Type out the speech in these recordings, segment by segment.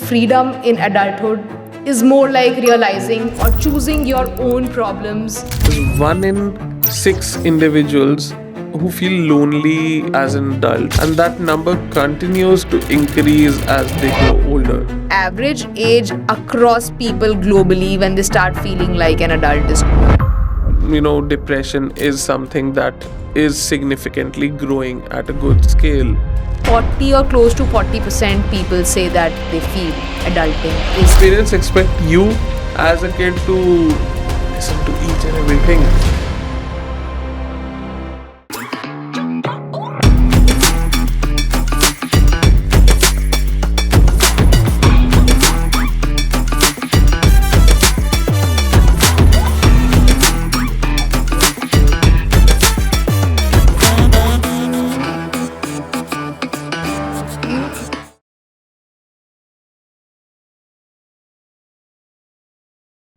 freedom in adulthood is more like realizing or choosing your own problems. There's 1 in 6 individuals who feel lonely as an adult, and that number continues to increase as they grow older. Average age across people globally when they start feeling like an adult is Depression is something that is significantly growing at a good scale. 40 or close to 40% people say that they feel adulting is. Parents expect you as a kid to listen to each and everything.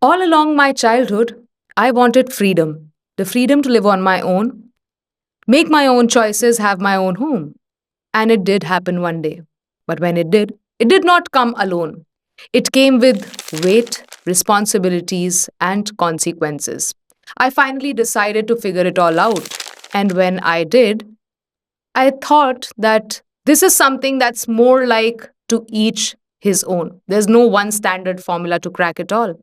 All along my childhood, I wanted freedom, the freedom to live on my own, make my own choices, have my own home. And it did happen one day. But when it did not come alone. It came with weight, responsibilities, and consequences. I finally decided to figure it all out. And when I did, I thought that this is something that's more like to each his own. There's no one standard formula to crack it all.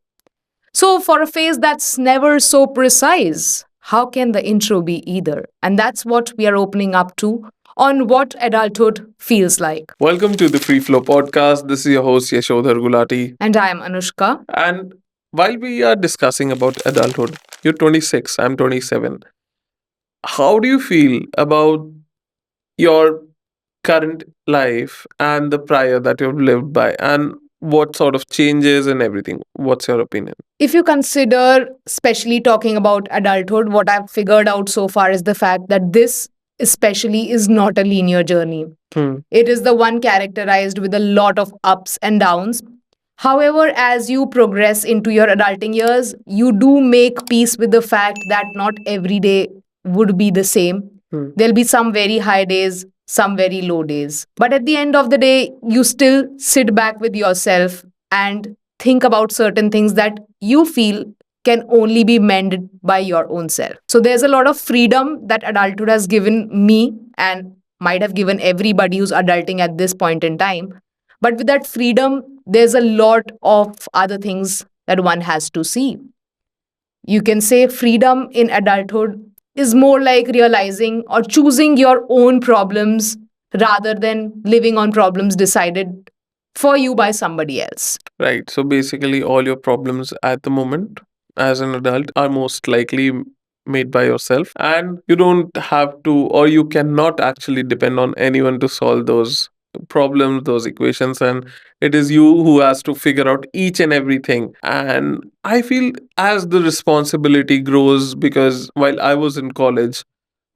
So, for a phase that's never so precise, how can the intro be either? And that's what we are opening up to on what adulthood feels like. Welcome to the Free Flow podcast. This is your host Yashodhar Gulati. And I am Anushka. And while we are discussing about adulthood, you're 26, I'm 27. How do you feel about your current life and the prior that you've lived by, and what sort of changes and everything? What's your opinion? If you consider, especially talking about adulthood, what I've figured out so far is the fact that this, especially, is not a linear journey. It is the one characterized with a lot of ups and downs. However, as you progress into your adulting years, you do make peace with the fact that not every day would be the same. There'll be some very high days, some very low days. But at the end of the day, you still sit back with yourself and think about certain things that you feel can only be mended by your own self. So there's a lot of freedom that adulthood has given me and might have given everybody who's adulting at this point in time. But with that freedom, there's a lot of other things that one has to see. You can say freedom in adulthood is more like realizing or choosing your own problems rather than living on problems decided for you by somebody else. Right. So basically, all your problems at the moment as an adult are most likely made by yourself, and you don't have to, or you cannot actually depend on anyone to solve those problems, those equations, and it is you who has to figure out each and everything. And I feel as the responsibility grows, because while I was in college,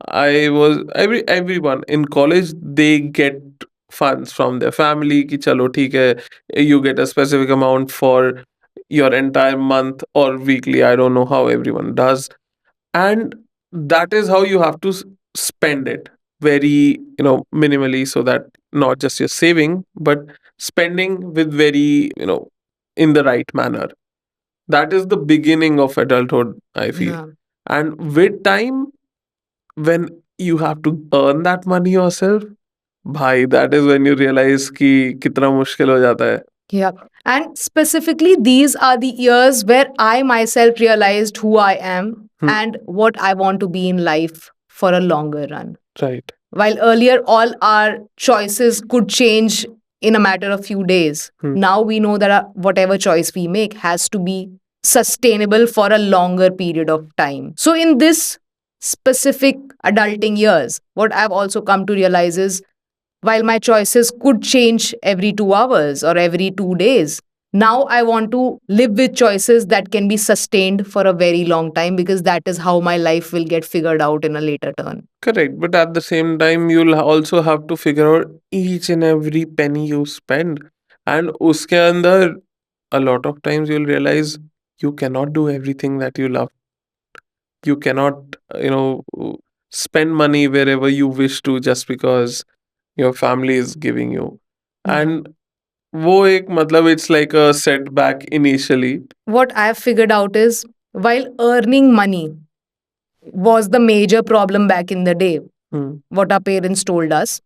I was everyone in college, they get funds from their family ki chalo theek hai, you get a specific amount for your entire month or weekly. I don't know how everyone does, and that is how you have to spend it very minimally, so that not just you're saving but spending with very in the right manner. That is the beginning of adulthood, I feel. Yeah. And with time, when you have to earn that money yourself, bhai, that is when you realize ki kitna mushkil ho jata hai. Yeah. And specifically, these are the years where I myself realized who I am and what I want to be in life for a longer run. Right. While earlier, all our choices could change in a matter of few days. Now we know that whatever choice we make has to be sustainable for a longer period of time. So, in this specific adulting years, what I've also come to realize is while my choices could change every 2 hours or every 2 days, now I want to live with choices that can be sustained for a very long time because that is how my life will get figured out in a later turn. Correct. But at the same time, you'll also have to figure out each and every penny you spend. And uske andar, a lot of times you'll realize you cannot do everything that you love. You cannot, spend money wherever you wish to just because your family is giving you. And वो एक मतलब it's like a setback initially. What I've figured out is while earning money was the major problem back in the day, what our parents told us,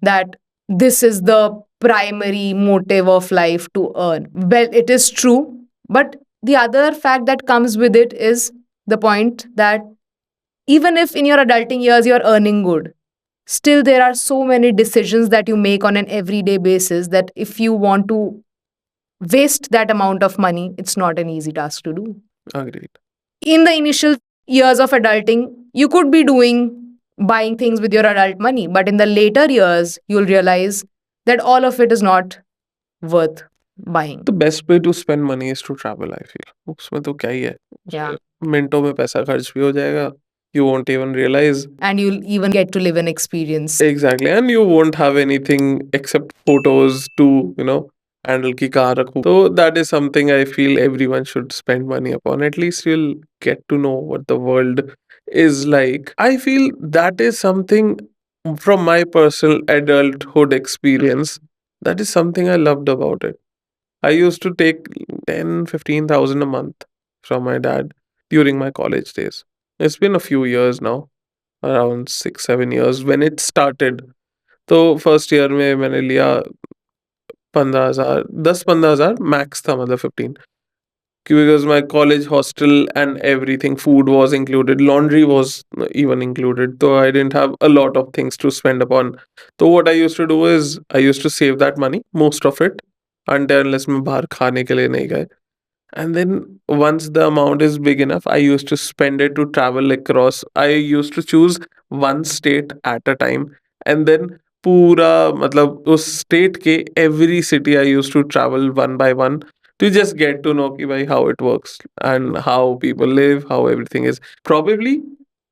that this is the primary motive of life to earn. Well, it is true. But the other fact that comes with it is the point that even if in your adulting years you're earning good, still there are so many decisions that you make on an everyday basis that if you want to waste that amount of money, it's not an easy task to do. Agreed. In the initial years of adulting, you could be doing buying things with your adult money, but in the later years, you'll realize that all of it is not worth buying. The best way to spend money is to travel, I feel. उसमें तो क्या ही है? Yeah. मिनटों में पैसा खर्च भी हो जाएगा. You won't even realize. And you'll even get to live an experience. Exactly. And you won't have anything except photos to, handle ki kahan rakhu. So that is something I feel everyone should spend money upon. At least you'll get to know what the world is like. I feel that is something from my personal adulthood experience. That is something I loved about it. I used to take 10, 15,000 a month from my dad during my college days. It's been a few years now, around 6, 7 years when it started. तो first year में मैंने लिया 15,000, 10, 15,000 max था, मतलब 15, because my college hostel and everything, food was included, laundry was even included, so I didn't have a lot of things to spend upon. So what I used to do is I used to save that money, most of it, until unless मैं बाहर खाने के लिए नहीं गए. And then once the amount is big enough, I used to spend it to travel across. I used to choose one state at a time. And then पूरा मतलब उस state के every city I used to travel one by one to just get to know कि भाई how it works and how people live, how everything is. Probably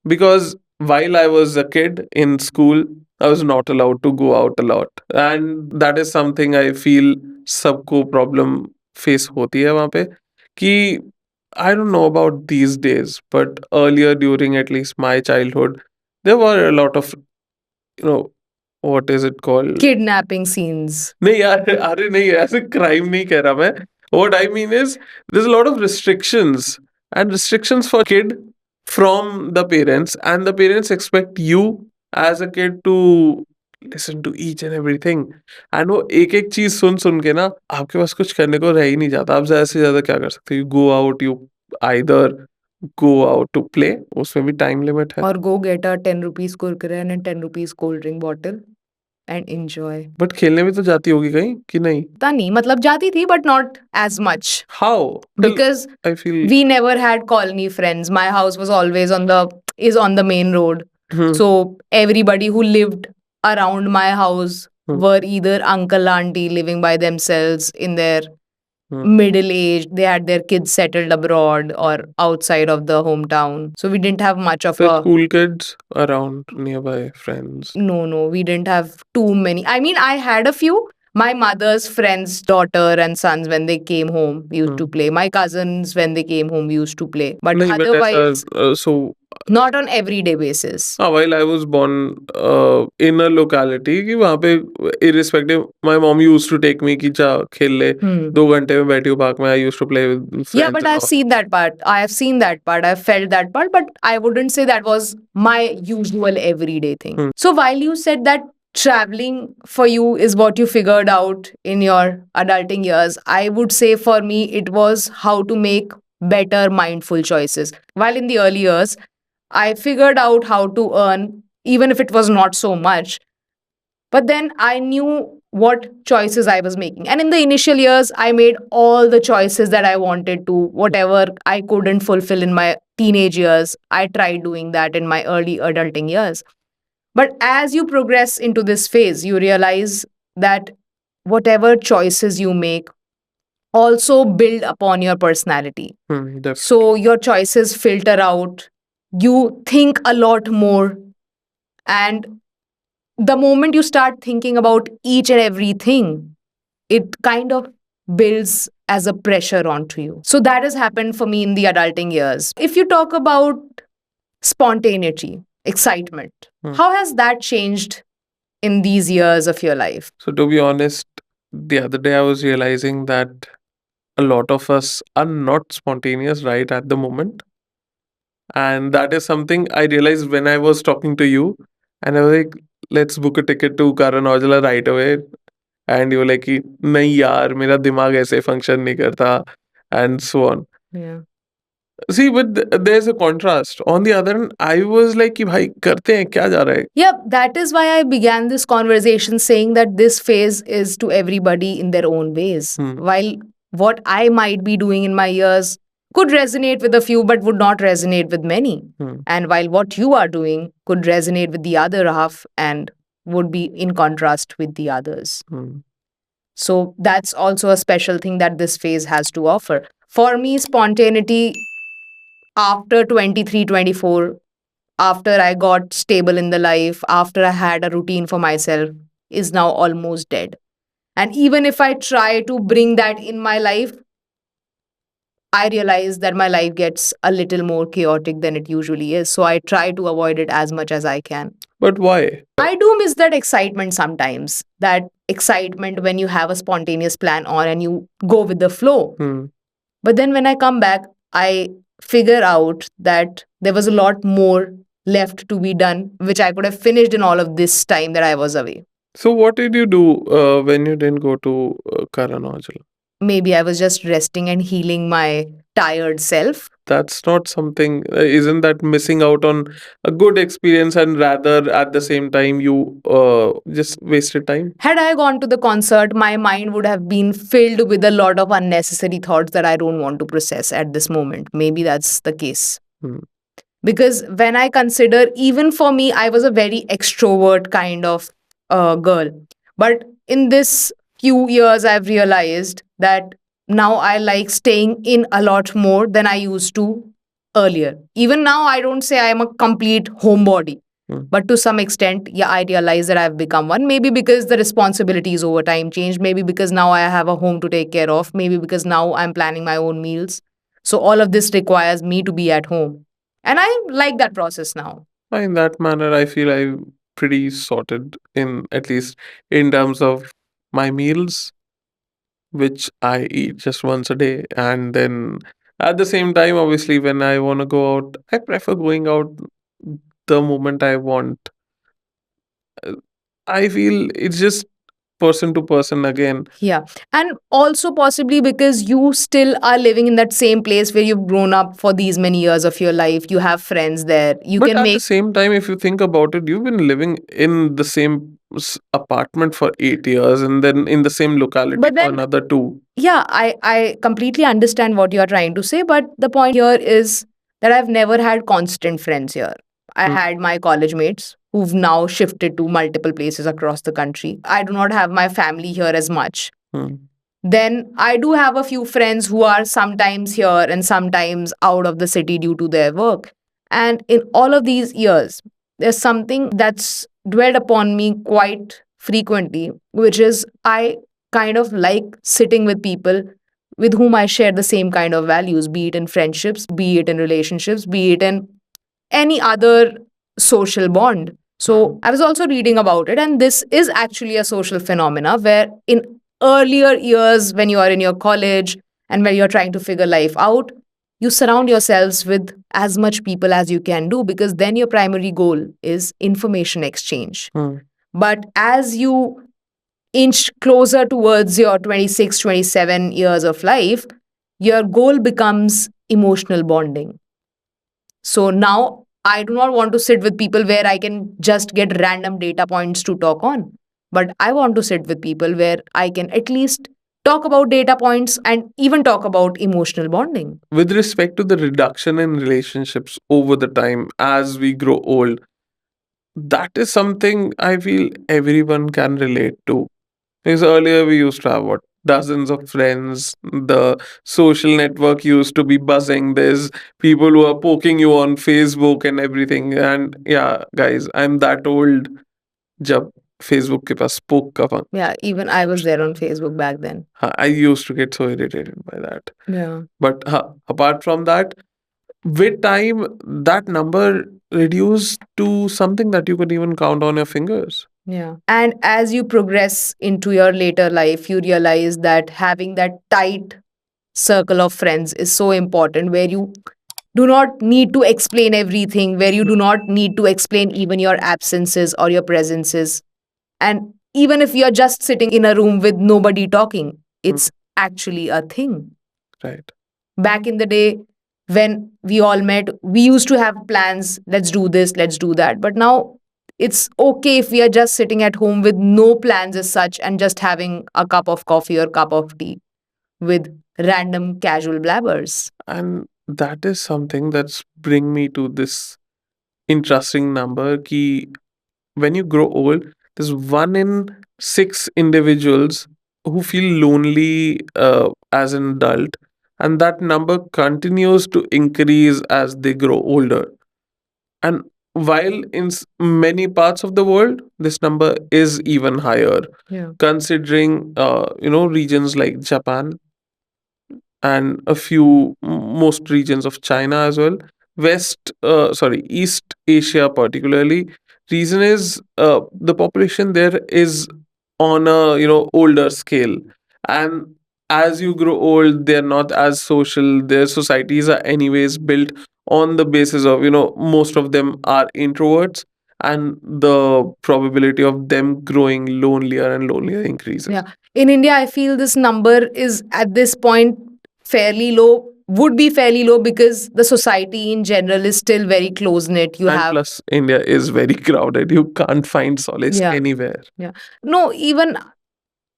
because while I was a kid in school, I was not allowed to go out a lot. And that is something I feel सबको problem face होती है वहाँ पे कि I don't know about these days, but earlier during at least my childhood, there were a lot of, what is it called? Kidnapping scenes. नहीं यार, अरे नहीं, ऐसे crime नहीं कह रहा मैं. What I mean is there's a lot of restrictions and restrictions for kid from the parents, and the parents expect you as a kid to listen to each and everything. And वो एक एक चीज सुन सुन के ना आपके पास कुछ करने को रह ही नहीं जाता. आप ज्यादा से ज्यादा क्या कर सकते हो? You go out, you either go out to play, उसमें भी time limit है. Or go get a 10 rupees kurkure and a 10 rupees cold drink bottle and enjoy. But खेलने भी तो जाती होगी कहीं कि नहीं? पता नहीं, मतलब जाती थी but not as much. How? Because I feel we never had colony friends. My house was always on the main road. So everybody who lived around my house were either uncle, auntie living by themselves in their middle age. They had their kids settled abroad or outside of the hometown. So we didn't have much of the a school kids around nearby friends. no, we didn't have too many. I mean, I had a few. My mother's friends, daughter and sons, when they came home, we used to play. My cousins, when they came home, we used to play. But नहीं, but otherwise, so not on everyday basis. while I was born in a locality कि वहाँ पे irrespective, my mom used to take me कि जा खेल ले, 2 घंटे में बैठी हूँ पार्क में. I used to play with friends. Yeah, but I've seen that part. I have seen that part. I've felt that part. But I wouldn't say that was my usual everyday thing. So while you said that traveling for you is what you figured out in your adulting years, I would say for me it was how to make better mindful choices. While in the early years, I figured out how to earn, even if it was not so much. But then I knew what choices I was making. And in the initial years, I made all the choices that I wanted to. Whatever I couldn't fulfill in my teenage years, I tried doing that in my early adulting years. But as you progress into this phase, you realize that whatever choices you make also build upon your personality. Definitely. So your choices filter out. You think a lot more. And the moment you start thinking about each and everything, it kind of builds as a pressure onto you. So that has happened for me in the adulting years. If you talk about spontaneity, excitement, how has that changed in these years of your life? So to be honest, The other day, I was realizing that a lot of us are not spontaneous right at the moment. And that is something I realized when I was talking to you. And I was like, let's book a ticket to Karan Aujla right away. And you were like, कि, नहीं यार मेरा दिमाग ऐसे function नहीं करता, and so on. Yeah. See, but there's a contrast. On the other hand, I was like, कि भाई करते हैं क्या जा रहा है? Yeah, that is why I began this conversation saying that this phase is to everybody in their own ways. While what I might be doing in my years could resonate with a few but would not resonate with many. And while what you are doing could resonate with the other half and would be in contrast with the others. So that's also a special thing that this phase has to offer. For me, spontaneity after 23, 24, after I got stable in the life, after I had a routine for myself, is now almost dead. And even if I try to bring that in my life, I realize that my life gets a little more chaotic than it usually is. So I try to avoid it as much as I can. But why? I do miss that excitement sometimes. That excitement when you have a spontaneous plan on and you go with the flow. But then when I come back, I figure out that there was a lot more left to be done, which I could have finished in all of this time that I was away. So, what did you do when you didn't go to Karan Aujla? Maybe I was just resting and healing my tired self. That's not something, isn't that missing out on a good experience, and rather at the same time you just wasted time? Had I gone to the concert, my mind would have been filled with a lot of unnecessary thoughts that I don't want to process at this moment. Maybe that's the case. Because when I consider, even for me, I was a very extrovert kind of girl. But in this few years, I've realized that now I like staying in a lot more than I used to earlier. Even now, I don't say I'm a complete homebody. But to some extent, yeah, I realize that I've become one. Maybe because the responsibilities over time changed. Maybe because now I have a home to take care of. Maybe because now I'm planning my own meals. So all of this requires me to be at home. And I like that process now. In that manner, I feel I'm pretty sorted in, at least in terms of my meals, which I eat just once a day. And then at the same time, obviously, when I want to go out, I prefer going out the moment I want. Uh, I feel it's just person to person again. Yeah. And also possibly because you still are living in that same place where you've grown up for these many years of your life. You have friends there. You But can at the make. same time, if you think about it, you've been living in the same apartment for 8 years and then in the same locality But for then, another two. yeah, I completely understand what you're trying to say. But the point here is that I've never had constant friends here. I had my college mates who've now shifted to multiple places across the country. I do not have my family here as much. Then I do have a few friends who are sometimes here and sometimes out of the city due to their work. And in all of these years, there's something that's dwelled upon me quite frequently, which is I kind of like sitting with people with whom I share the same kind of values, be it in friendships, be it in relationships, be it in any other social bond. So I was also reading about it, and this is actually a social phenomena where in earlier years, when you are in your college and when you're trying to figure life out, you surround yourselves with as much people as you can do because then your primary goal is information exchange. But as you inch closer towards your 26, 27 years of life, your goal becomes emotional bonding. So now I do not want to sit with people where I can just get random data points to talk on. But I want to sit with people where I can at least talk about data points and even talk about emotional bonding. With respect to the reduction in relationships over the time as we grow old, that is something I feel everyone can relate to. Because earlier we used to have what? Dozens of friends. The social network used to be buzzing. There's people who are poking you on Facebook and everything. And yeah, guys, I'm that old. जब Facebook के पास poke का fun. Yeah, even I was there on Facebook back then. I used to get so irritated by that. Yeah. But apart from that, with time, that number reduced to something that you could even count on your fingers. Yeah. And as you progress into your later life, you realize that having that tight circle of friends is so important, where you do not need to explain everything, where you do not need to explain even your absences or your presences. And even if you're just sitting in a room with nobody talking, it's actually a thing. Right. Back in the day, when we all met, we used to have plans, let's do this, let's do that. But now it's okay if we are just sitting at home with no plans as such and just having a cup of coffee or cup of tea with random casual blabbers. And that is something that's bring me to this interesting number ki when you grow old, there's 1 in 6 individuals who feel lonely as an adult, and that number continues to increase as they grow older. And while in many parts of the world, this number is even higher, Yeah. considering regions like Japan and a few most regions of China as well. East Asia particularly. Reason is the population there is on a older scale, and as you grow old, they're not as social. Their societies are anyways built on the basis of most of them are introverts, and the probability of them growing lonelier and lonelier increases. Yeah. In India, I feel this number is at this point fairly low, would be fairly low because the society in general is still very close knit. You And have, plus, India is very crowded. You can't find solace yeah, anywhere. yeah. No, even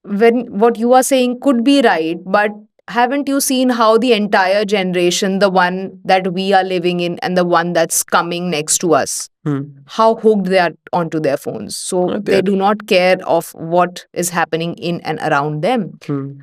when what you are saying could be right, but haven't you seen how the entire generation, the one that we are living in and the one that's coming next to us, how hooked they are onto their phones? So they do not care of what is happening in and around them.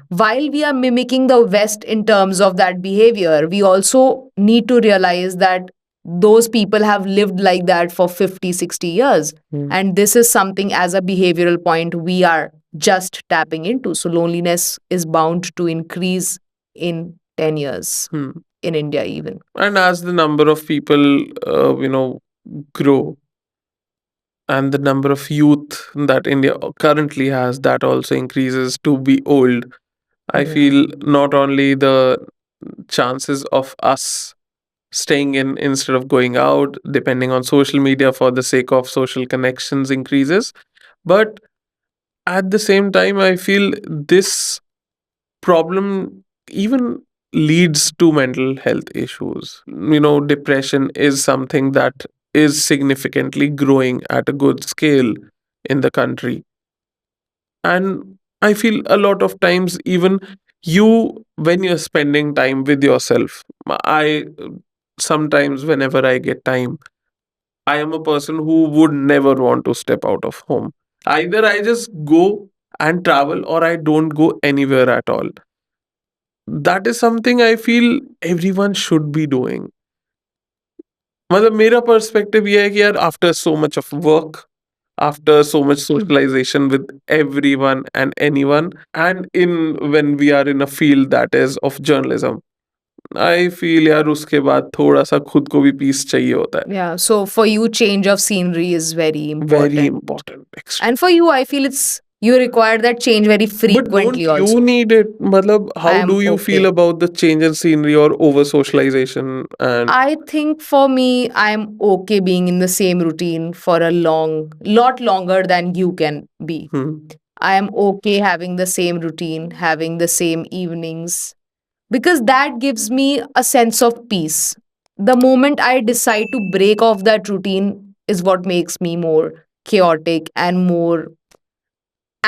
While we are mimicking the West in terms of that behavior, we also need to realize that those people have lived like that for 50, 60 years. And this is something as a behavioral point we are just tapping into. So loneliness is bound to increase in 10 years in India, even. And as the number of people, grow, and the number of youth that India currently has, that also increases to be old. I feel not only the chances of us staying in instead of going out, depending on social media for the sake of social connections, increases, but at the same time, I feel this problem even leads to mental health issues. Depression is something that is significantly growing at a good scale in the country. And I feel a lot of times, even when you're spending time with yourself, I sometimes, whenever I get time, I am a person who would never want to step out of home. Either I just go and travel or I don't go anywhere at all. That is something I feel everyone should be doing. मतलब मेरा perspective ये है कि यार after so much of work, after so much socialization with everyone and anyone, and in when we are in a field that is of journalism, I feel यार उसके बाद थोड़ा सा खुद को भी पीस चाहिए होता है. Yeah. So for you, change of scenery is very important. Very important. And for you, I feel you require that change very But don't frequently also. you need it? Matlab, I how am do you feel okay. about the change in scenery or over socialization? And I think for me, I'm okay being in the same routine for a lot longer than you can be. I am okay having the same routine, having the same evenings, because that gives me a sense of peace. The moment I decide to break off that routine is what makes me more chaotic and more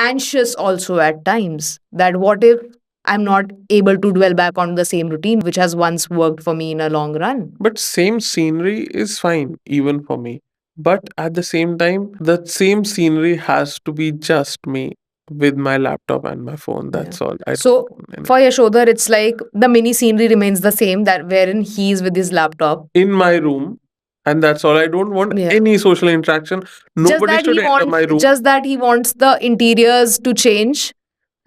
anxious also at times. That what if I'm not able to dwell back on the same routine which has once worked for me in a long run? but same scenery is fine even for me. But at the same time, the same scenery has to be just me with my laptop and my phone. That's all. I So don't want for Yashodhar, it's like the mini scenery remains the same, that wherein he's with his laptop. in my room, and that's all. I don't want Yeah. any social interaction. Just Nobody that should he enter my wants room. just that he wants the interiors to change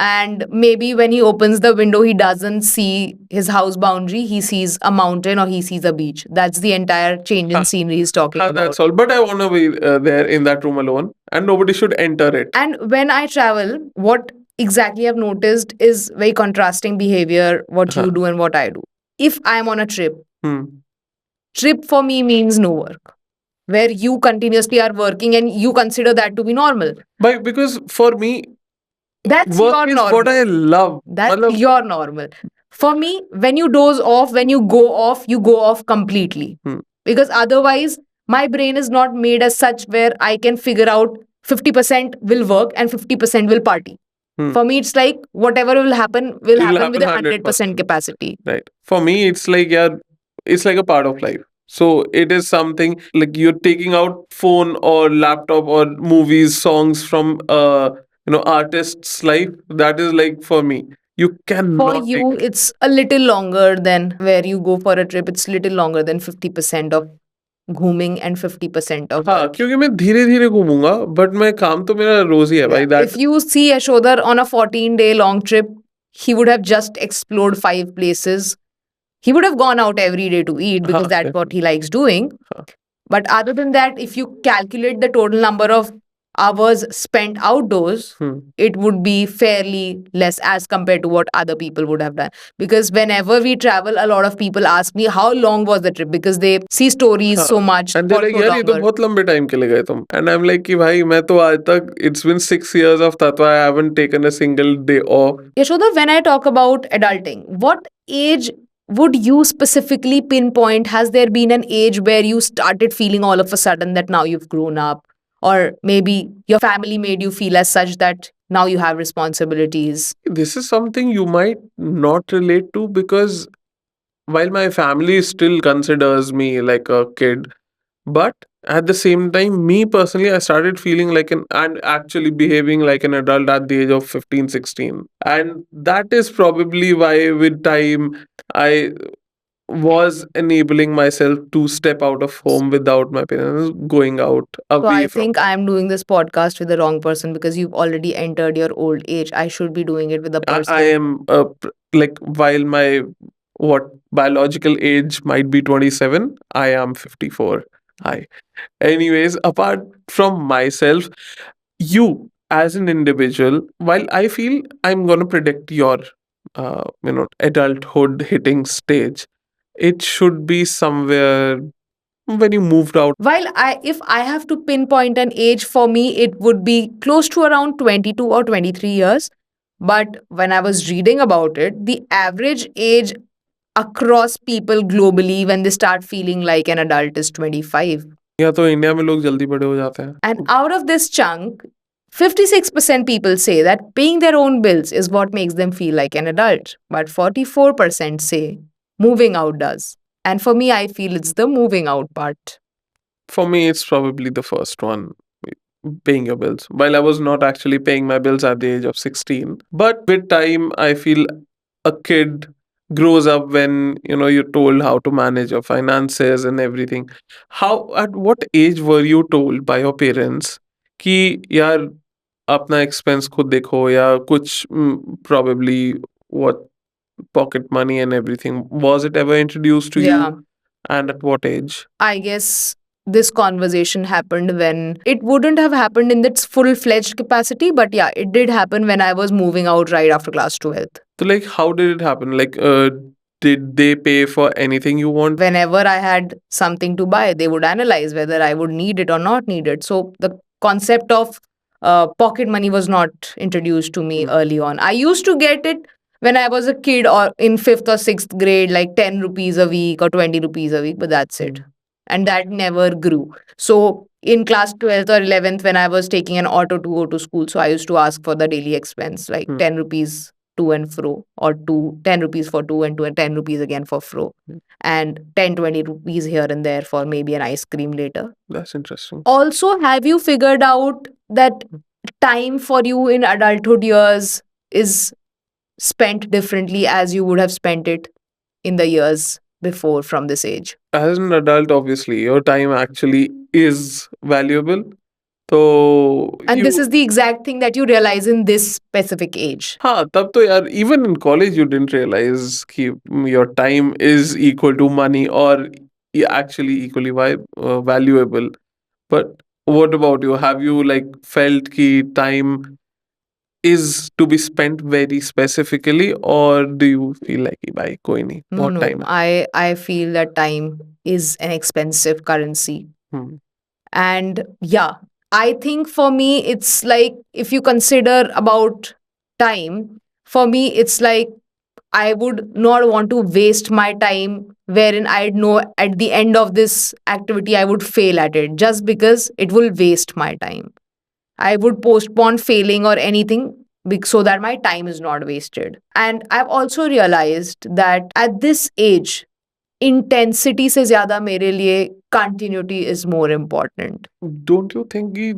And maybe when he opens the window, he doesn't see his house boundary. He sees a mountain or he sees a beach. That's the entire change in scenery he's talking about. That's all. But I want to be there in that room alone, and nobody should enter it. And when I travel, what exactly I've noticed is very contrasting behavior, what you do and what I do. If I'm on a trip, trip for me means no work, where you continuously are working and you consider that to be normal. But because for me, that's work your is normal. what I love. That's Matlab- your normal. For me, when you doze off, when you go off completely. Because otherwise, my brain is not made as such where I can figure out 50% will work and 50% will party. For me, it's like whatever will happen It'll happen with a happen 100% capacity. Right. For me, it's like, yeah, it's like a part of life. So it is something like you're taking out phone or laptop or movies, songs from artist's life. That is like for me. You For cannot you, take it's a little longer than where you go for a trip. It's little longer than 50% of घूमिंग and 50% of हाँ work. क्योंकि मैं धीरे धीरे घूमूंगा but मैं काम तो मेरा रोज ही है भाई If you see Yashodhar on a 14-day long trip, he would have just explored 5 places. He would have gone out every day to eat because that's what he likes doing. But other than that, if you calculate the total number of hours spent outdoors, it would be fairly less as compared to what other people would have done. Because whenever we travel, a lot of people ask me, how long was the trip? Because they see stories so much and for like so यार ये तो longer. बहुत लंबे time के लिए गए तुम and I am like कि भाई मैं तो आज तक it's been 6 years of Tatva I haven't taken a single day off. Yashoda, when I talk about adulting, what age would you specifically pinpoint? Has there been an age where you started feeling all of a sudden that now you've grown up? Or maybe your family made you feel as such that now you have responsibilities? This is something you might not relate to because while my family still considers me like a kid, but at the same time, me personally, I started feeling like an and actually behaving like an adult at the age of 15, 16. And that is probably why with time I was enabling myself to step out of home without my parents going out So away I from. think I am doing this podcast with the wrong person because you've already entered your old age. I should be doing it with a person. I am like while my what biological age might be 27, I am 54. Hi. Anyways, apart from myself, you as an individual, while I feel I'm gonna predict your adulthood hitting stage, it should be somewhere when you moved out. While if I have to pinpoint an age for me, it would be close to around 22 or 23 years. But when I was reading about it, the average age across people globally when they start feeling like an adult is 25. या तो India में लोग जल्दी बड़े हो जाते हैं. And out of this chunk, 56% people say that paying their own bills is what makes them feel like an adult. But 44% say moving out does. And for me, I feel it's the moving out part. For me, it's probably the first one, paying your bills. While I was not actually paying my bills at the age of 16. But with time, I feel a kid grows up when you're told how to manage your finances and everything. How at what age were you told by your parents कि यार अपना expense खुद देखो या कुछ probably what pocket money and everything, was it ever introduced to Yeah. you, and at what age? I guess this conversation happened when it wouldn't have happened in its full fledged capacity, but yeah, it did happen when I was moving out right after class 12th. So like how did it happen? Like did they pay for anything you want? Whenever I had something to buy, they would analyze whether I would need it or not need it. So the concept of pocket money was not introduced to me early on. I used to get it when I was a kid or in 5th or 6th grade, like 10 rupees a week or 20 rupees a week, but that's it. And that never grew. So in class 12th or 11th, when I was taking an auto to go to school, so I used to ask for the daily expense, like 10 rupees to and fro, or 10 rupees for to and 10 rupees again for fro, and 10, 20 rupees here and there for maybe an ice cream later. That's interesting. Also, have you figured out that time for you in adulthood years is spent differently as you would have spent it in the years before from this age? As an adult, obviously, your time actually is valuable. तो And this you is the exact thing that you realize in this specific age. हाँ तब तो यार even in college you didn't realize कि your time is equal to money or actually equally valuable. But what about you? Have you like felt कि time is to be spent very specifically, or do you feel like कि भाई कोई नहीं No, बहुत no. time है? I feel that time is an expensive currency. Hmm. And yeah, I think for me, it's like if you consider about time, for me, it's like I would not want to waste my time wherein I'd know at the end of this activity I would fail at it just because it will waste my time. I would postpone failing or anything so that my time is not wasted. And I've also realized that at this age, intensity से ज़्यादा मेरे लिए continuity is more important. Don't you think कि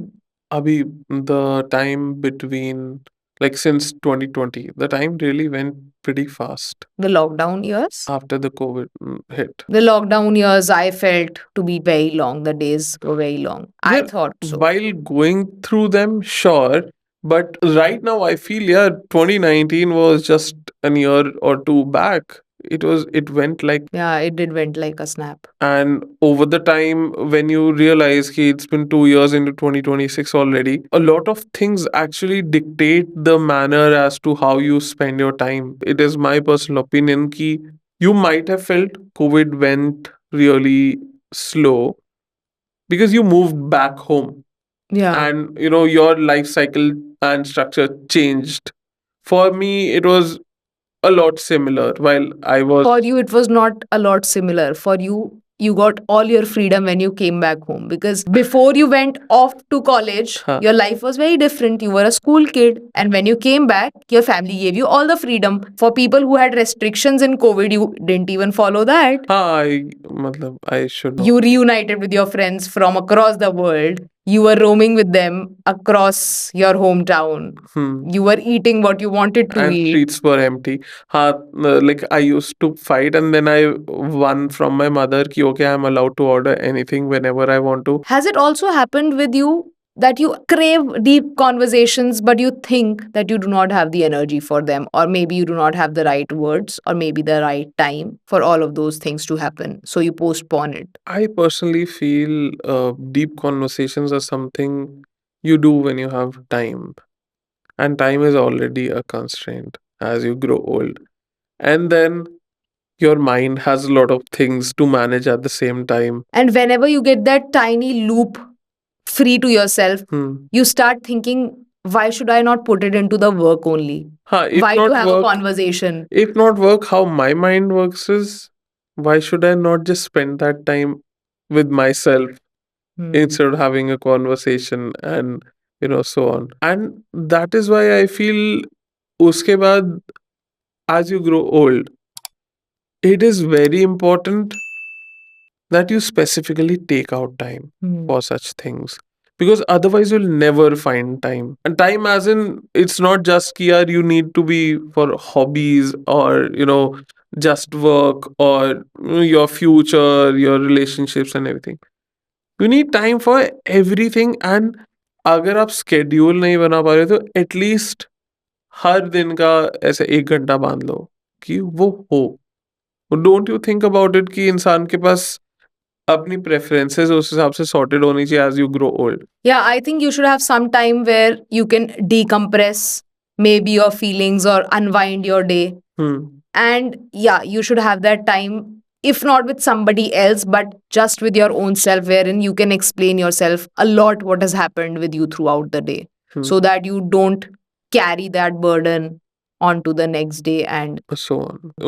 अभी the time between like since 2020 the time really went pretty fast The lockdown years? after the COVID hit? The lockdown years I felt to be very long. The days were very long. I Yeah, thought so. while going through them, sure. But right now, I feel, yeah, 2019 was just a year or two back. It went like, Yeah, it did went like a snap. and over the time, when you realize कि it's been 2 years into 2026 already, a lot of things actually dictate the manner as to how you spend your time. It is my personal opinion कि you might have felt COVID went really slow because you moved back home Yeah. and your life cycle and structure changed. For me it was a lot similar while I was For you, it was not a lot similar. For you, you got all your freedom when you came back home because before you went off to college, Huh. your life was very different. You were a school kid, and when you came back, your family gave you all the freedom. For people who had restrictions in COVID, you didn't even follow that. I should know. You reunited with your friends from across the world. You were roaming with them across your hometown. You were eating what you wanted to And eat. streets were empty. Like I used to fight and then I won from my mother ki okay, I'm allowed to order anything whenever I want to. Has it also happened with you that you crave deep conversations, but you think that you do not have the energy for them, or maybe you do not have the right words, or maybe the right time for all of those things to happen? So you postpone it. I personally feel deep conversations are something you do when you have time, and time is already a constraint as you grow old. And then your mind has a lot of things to manage at the same time. And whenever you get that tiny loop free to yourself, Hmm. you start thinking, why should I not put it into the work only? If Why not to have a work, conversation? if not work, how my mind works is why should I not just spend that time with myself instead of having a conversation and so on. And that is why I feel uske baad as you grow old, it is very important that you specifically take out time for such things because otherwise you'll never find time. And time as in it's not just कि यार you need to be for hobbies or just work or your future, your relationships and everything. You need time for everything. And अगर आप schedule नहीं बना पा रहे तो at least हर दिन का ऐसे 1 घंटा बांध लो कि वो हो. Don't you think about it कि इंसान के पास अपनी प्रेफरेंसेस उस हिसाब से सॉर्टेड होनी चाहिए as you grow old. Yeah, I think you should have some time where you can decompress maybe your feelings or unwind your day. And yeah, you should have that time, if not with somebody else, but just with your own self, wherein you can explain yourself a lot what has happened with you throughout the day so that you don't carry that burden onto the next day. And so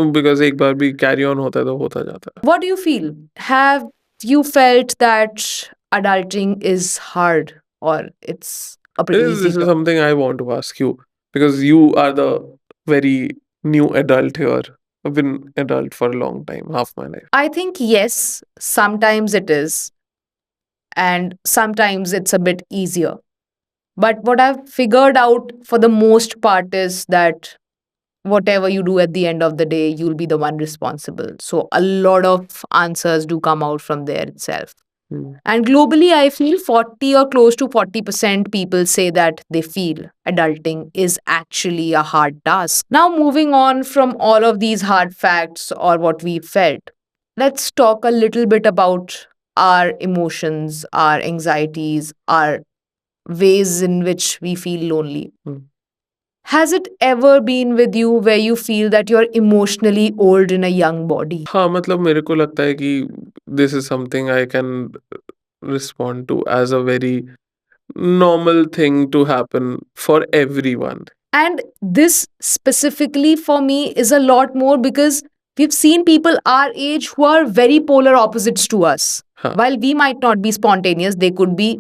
on because एक बार भी carry on होता है तो होता जाता है. what do you feel? Have you felt that adulting is hard or it's a pretty This easy is job? something I want to ask you because you are the very new adult here. I've been adult for a long time, half my life. I think yes, sometimes it is, and sometimes it's a bit easier. But what I've figured out for the most part is that whatever you do at the end of the day, you'll be the one responsible. So a lot of answers do come out from there itself. And globally, I feel 40 or close to 40% people say that they feel adulting is actually a hard task. Now, moving on from all of these hard facts or what we felt, let's talk a little bit about our emotions, our anxieties, our ways in which we feel lonely. Has it ever been with you where you feel that you're emotionally old in a young body? हाँ, मतलब मेरे को लगता है कि this is something I can respond to as a very normal thing to happen for everyone. And this specifically for me is a lot more because we've seen people our age who are very polar opposites to us. Huh. While we might not be spontaneous, they could be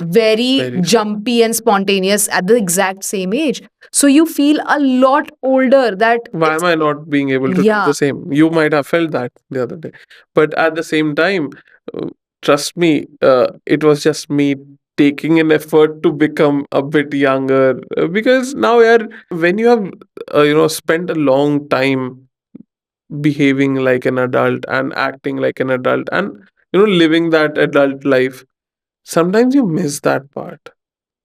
very Very jumpy and spontaneous at the exact same age. So you feel a lot older that Why am I not being able to do Yeah. the same? You might have felt that the other day. But at the same time, trust me, it was just me taking an effort to become a bit younger. Because now, yeah, when you have, spent a long time behaving like an adult and acting like an adult and, living that adult life, sometimes you miss that part.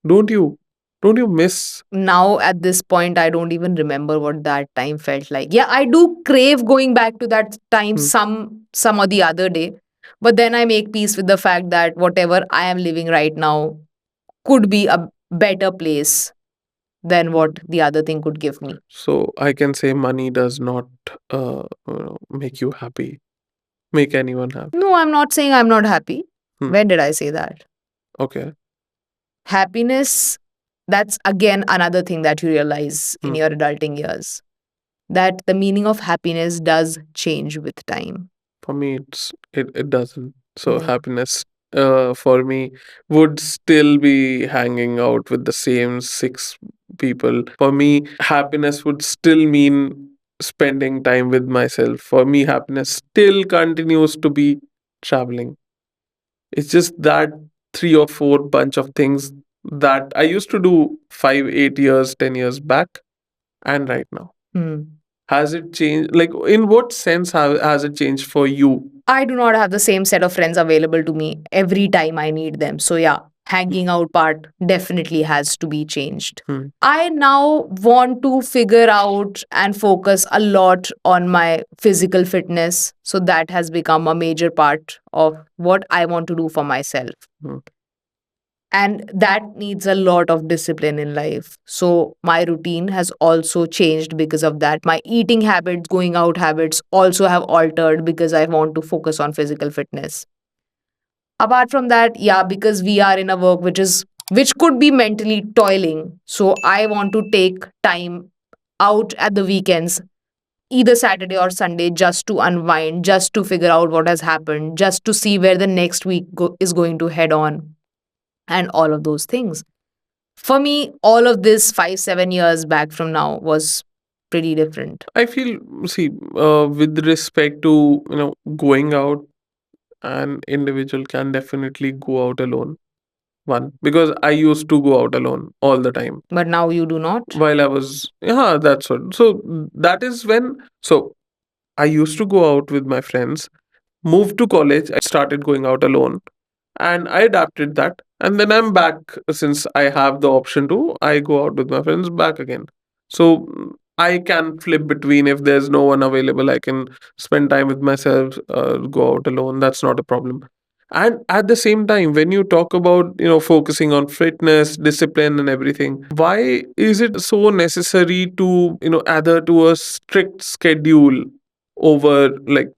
Don't you? Don't you miss? Now at this point I don't even remember what that time felt like. Yeah, I do crave going back to that time some or the other day, but then I make peace with the fact that whatever I am living right now could be a better place than what the other thing could give me. So I can say money does not make you happy, make anyone happy. No, I'm not saying I'm not happy. When did I say that? Okay. Happiness, that's again another thing that you realize in your adulting years, that the meaning of happiness does change with time. For me, it doesn't. So Yeah. happiness for me would still be hanging out with the same six people. For me, happiness would still mean spending time with myself. For me, happiness still continues to be traveling. It's just that three or four bunch of things that I used to do 5, 8 years, 10 years back, and right now. Has it changed? Like, in what sense has it changed for you? I do not have the same set of friends available to me every time I need them. So, yeah, hanging out part definitely has to be changed. I now want to figure out and focus a lot on my physical fitness. So, that has become a major part of what I want to do for myself. And that needs a lot of discipline in life. So my routine has also changed because of that. My eating habits, going out habits also have altered because I want to focus on physical fitness. Apart from that, yeah, because we are in a work which could be mentally toiling. So I want to take time out at the weekends, either Saturday or Sunday, just to unwind, just to figure out what has happened, just to see where the next week is going to head on, and all of those things. For me, all of this 5, 7 years back from now was pretty different. I feel, see, with respect to, going out, an individual can definitely go out alone. One, because I used to go out alone all the time. But now you do not? While I was, yeah, that's what. So that is when, so I used to go out with my friends, moved to college, I started going out alone, and I adapted that. And then I'm back since I have the option to, I go out with my friends back again. So I can flip between. If there's no one available, I can spend time with myself, go out alone. That's not a problem. And at the same time, when you talk about, focusing on fitness, discipline, and everything, why is it so necessary to, adhere to a strict schedule over like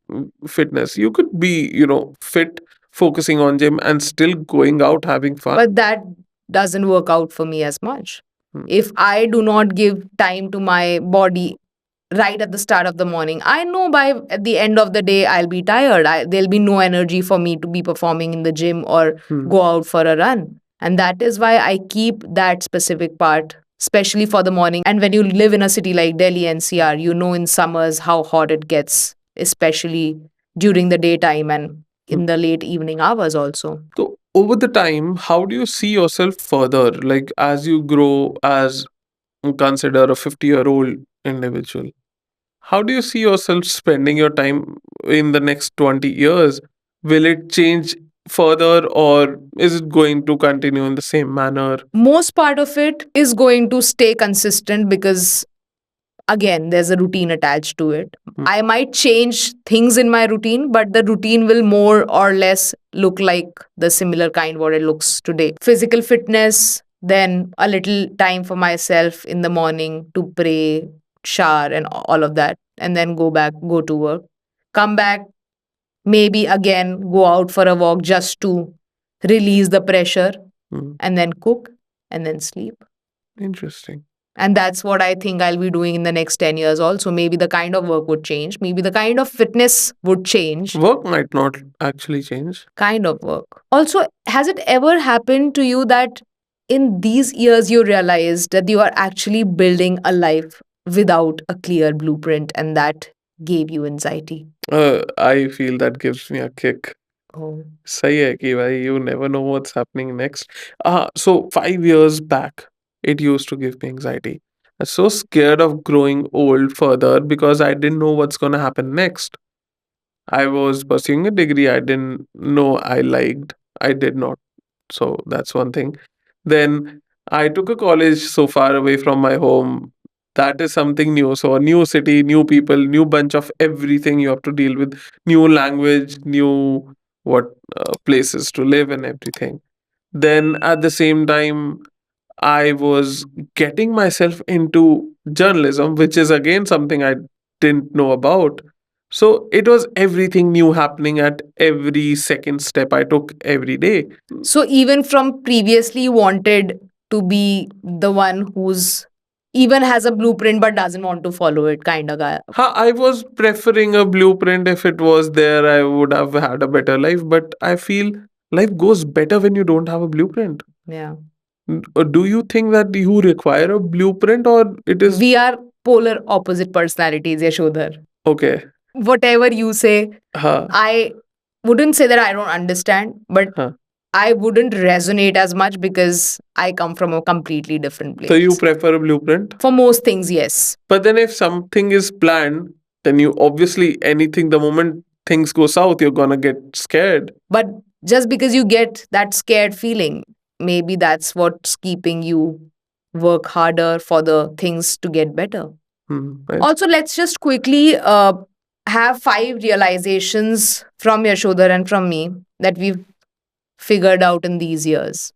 fitness? You could be, fit, focusing on gym, and still going out having fun. But that doesn't work out for me as much. If I do not give time to my body right at the start of the morning, I know by at the end of the day I'll be tired. There'll be no energy for me to be performing in the gym or go out for a run. And that is why I keep that specific part, especially for the morning. And when you live in a city like Delhi NCR, you know in summers how hot it gets, especially during the daytime and in the late evening hours also. So over the time, how do you see yourself further? Like as you grow, as consider a 50-year-old individual, how do you see yourself spending your time in the next 20 years? Will it change further, or is it going to continue in the same manner? Most part of it is going to stay consistent because again there's a routine attached to it. I might change things in my routine, but the routine will more or less look like the similar kind what it looks today. Physical fitness, then a little time for myself in the morning to pray, shower and all of that, and then go to work, come back, maybe again go out for a walk just to release the pressure, and then cook and then sleep. Interesting. And that's what I think I'll be doing in the next 10 years also. Maybe the kind of work would change. Maybe the kind of fitness would change. Work might not actually change. Kind of work. Also, has it ever happened to you that in these years you realized that you are actually building a life without a clear blueprint and that gave you anxiety? I feel that gives me a kick. Oh. सही है कि भाई you never know what's happening next. So 5 years back, it used to give me anxiety. I was so scared of growing old further because I didn't know what's gonna happen next. I was pursuing a degree I didn't know I liked. I did not. So that's one thing. Then I took a college so far away from my home. That is something new. So a new city, new people, new bunch of everything you have to deal with, new language, new what places to live and everything. Then at the same time, I was getting myself into journalism, which is again something I didn't know about. So it was everything new happening at every second step I took every day. So even from previously you wanted to be the one who's even has a blueprint but doesn't want to follow it kind of guy. I was preferring a blueprint. If it was there, I would have had a better life. But I feel life goes better when you don't have a blueprint. Yeah. Do you think that you require a blueprint, or it is? We are polar opposite personalities, Yashodhar. Okay. Whatever you say, Huh. I wouldn't say that I don't understand, but Huh. I wouldn't resonate as much because I come from a completely different place. So you prefer a blueprint? For most things, yes. But then if something is planned, then you obviously anything the moment things go south, you're gonna get scared. But just because you get that scared feeling, maybe that's what's keeping you work harder for the things to get better. Right. Also, let's just quickly have 5 realizations from Yashodhar and from me that we've figured out in these years.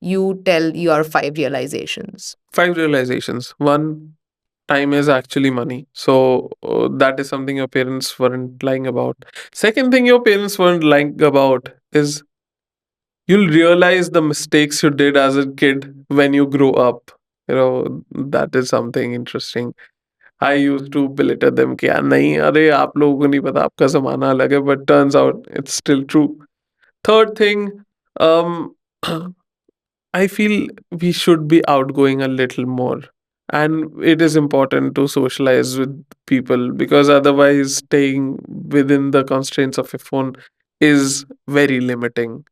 You tell your 5 realizations. 5 realizations. One, time is actually money. So that is something your parents weren't lying about. Second thing your parents weren't lying about is you'll realize the mistakes you did as a kid when you grow up. That is something interesting. I used to belittle them कि यार नहीं अरे आप लोगों को नहीं पता आपका ज़माना अलग है, but turns out it's still true. Third thing, um, I feel we should be outgoing a little more. And it is important to socialize with people because otherwise, staying within the constraints of a phone is very limiting.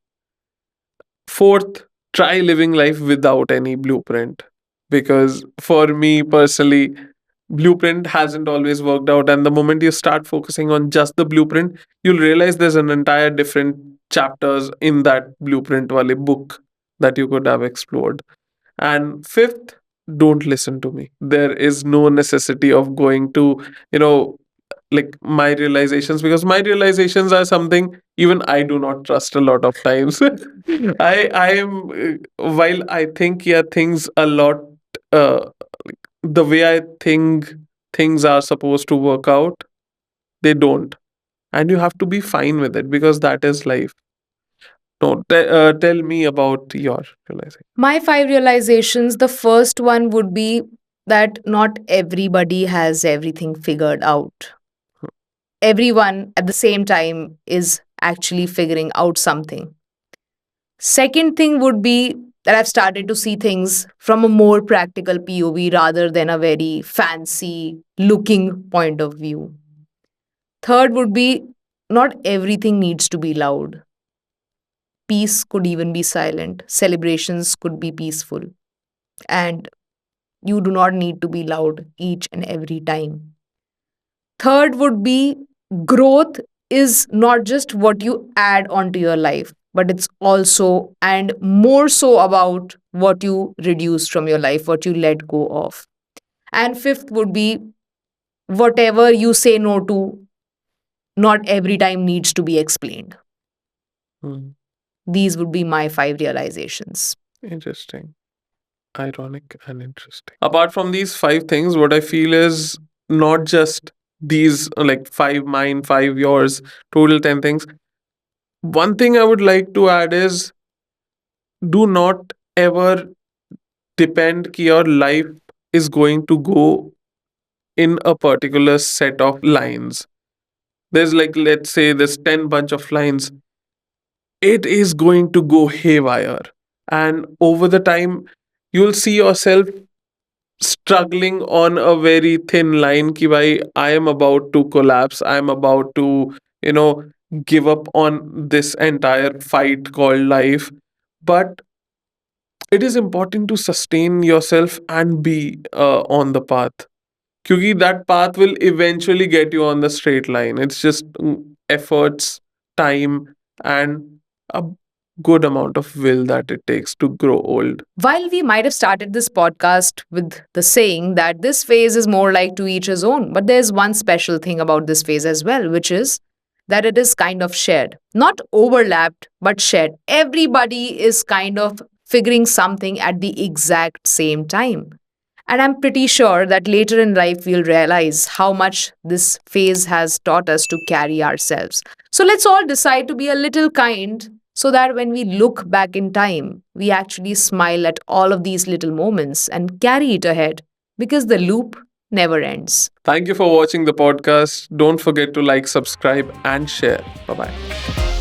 Fourth, try living life without any blueprint. Because for me personally, blueprint hasn't always worked out. And the moment you start focusing on just the blueprint, you'll realize there's an entire different chapters in that blueprint wale book that you could have explored. And fifth, don't listen to me. There is no necessity of going to, like my realizations, because my realizations are something even I do not trust a lot of times. I am while I think yeah things a lot like, the way I think things are supposed to work out, they don't, and you have to be fine with it because that is life. No, tell me about your realization. My 5 realizations, the first one would be that not everybody has everything figured out. Everyone at the same time is actually figuring out something. Second thing would be that I've started to see things from a more practical POV rather than a very fancy looking point of view. Third would be not everything needs to be loud. Peace could even be silent. Celebrations could be peaceful. And you do not need to be loud each and every time. Third would be growth is not just what you add onto your life, but it's also and more so about what you reduce from your life, what you let go of. And fifth would be whatever you say no to, not every time needs to be explained. Hmm. These would be my five realizations. Interesting. Ironic and interesting. Apart from these five things, what I feel is not just these like five mine, five yours, total 10 things. One thing I would like to add is do not ever depend कि your life is going to go in a particular set of lines. There's like, let's say, there's 10 bunch of lines. It is going to go haywire. And over the time, you'll see yourself struggling on a very thin line ki bhai, I am about to collapse. I am about to, you know, give up on this entire fight called life. But it is important to sustain yourself and be on the path. Because that path will eventually get you on the straight line. It's just efforts, time, and a good amount of will that it takes to grow old. While we might have started this podcast with the saying that this phase is more like to each his own, but there's one special thing about this phase as well, which is that it is kind of shared. Not overlapped, but shared. Everybody is kind of figuring something at the exact same time. And I'm pretty sure that later in life we'll realize how much this phase has taught us to carry ourselves. So let's all decide to be a little kind so that when we look back in time, we actually smile at all of these little moments and carry it ahead because the loop never ends. Thank you for watching the podcast. Don't forget to like, subscribe, and share. Bye bye.